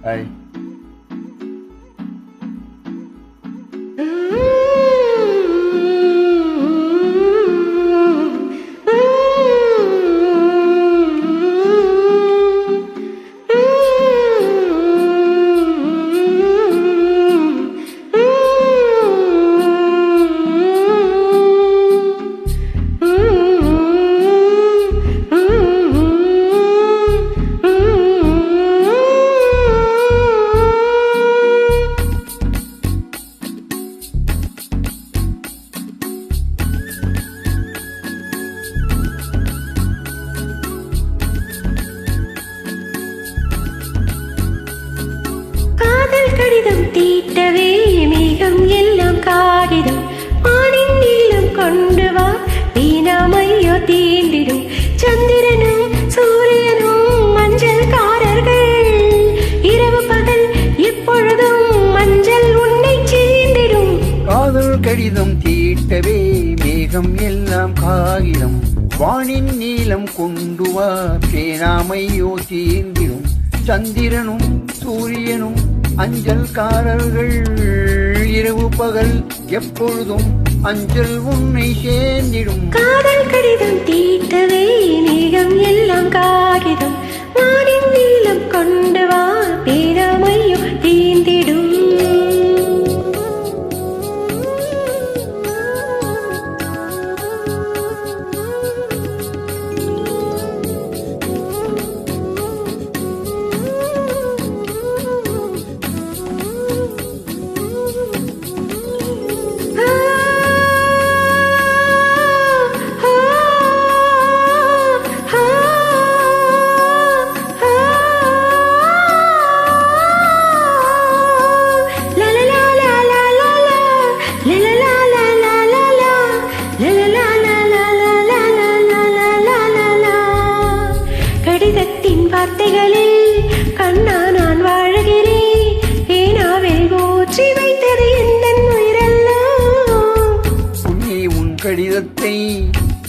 Hi. கடிதம் தீட்டவே மேகம் எல்லாம் காகிதம் ஆணின் நீளம் கொண்டு வா வீணாமையோ தீண்டிடும் சந்திரனும் சூரியனும் மஞ்சள்காரர்கள் இரவு பகல் எப்பொழுதும் மஞ்சள் உன்னை சேர்ந்திடும். காதல் கடிதம் தீட்டவே மேகம் எல்லாம் காகிதம் வானின் நீளம் கொண்டு வா பேனாமையோ தீண்டிடும் சந்திரனும் சூரியனும் அஞ்சல்காரர்கள் இரவு பகல் எப்பொழுதும் அஞ்சல் உன்னை சேர்ந்திடும். காதல் கடிதம் தீட்டவே மேகம் எல்லாம் காகிதம் வானின் நீளம் கொண்டு வா பேராமையோ தீந்திடும். கடிதத்தின் வார்த்தைகளில் கண்ணா நான் வாழுகிறேன் பேனாவில் ஊற்றி வைத்தது எந்த உயிரெல்லாம். உன்னை உன் கடிதத்தை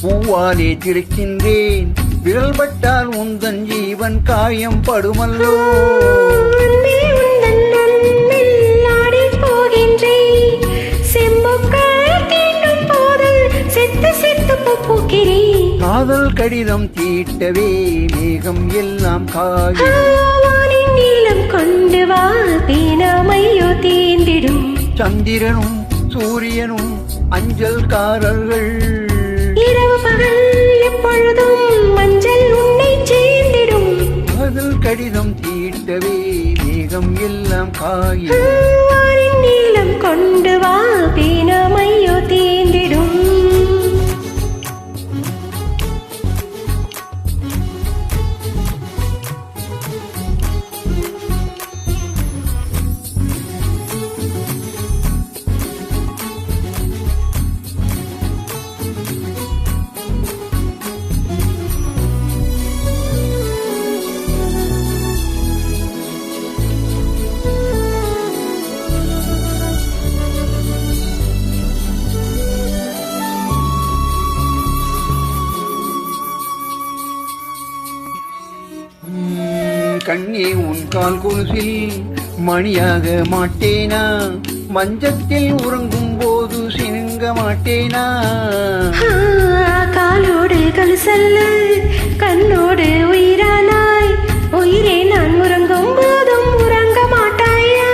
பூவாலே திறக்கின்றேன் விரல் பட்டால் உந்தன் ஜீவன் காயம் படுமல்லோ. காதல் கடிதம் தீட்டவே மேகம் எல்லாம் காகிதம் நீளம் கொண்டு வா பேனாமையோ தீண்டிடும் சந்திரனும் சூரியனும் அஞ்சல்காரர்கள் இரவு பகல் எப்பொழுதும் மஞ்சள் உன்னை சேர்ந்திடும். காதல் கடிதம் தீட்டவே மேகம் எல்லாம் காகிதம் நீளம் கொண்டு வா பேனாமையோ தீண்டிடும். கண்ணே உன் கால் கொலுசில் மணியாக மாட்டேனா மஞ்சத்தில் உறங்கும் போது சினுங்க மாட்டேனா. காலோடு கலுசல்ல கண்ணோடு உயிரானாய் உயிரே நான் உறங்கும் போதும் உறங்க மாட்டாயா.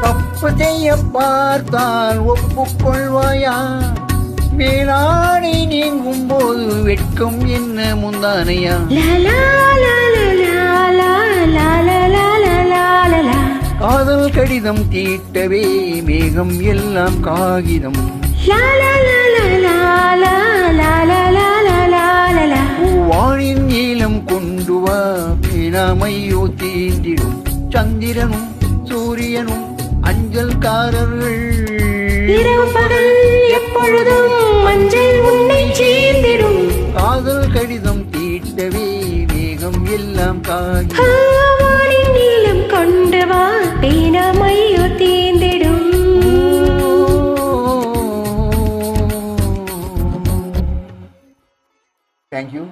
தப்பு செய்ய பார்த்தால் ஒப்புக்கொள்வாயா மேலாடை நீங்கும் போது வெட்கம் என்ன முந்தானையா. காதல் கடிதம் தீட்டவே மேகம் எல்லாம் காகிதம் வானின் நீளம் கொண்டு வா பேனாமையோ தீண்டிடும் சந்திரனும் சூரியனும் அஞ்சல்காரர்கள் இரவு பகல் எப்பொழுதும் மஞ்சள் உன்னை சேர்ந்திடும். காதல் கடிதம் தீட்டவே மேகம் எல்லாம் காகிதம் நீளம் கொண்டு வா பேனாமையோ தீர்ந்திடும். Thank you.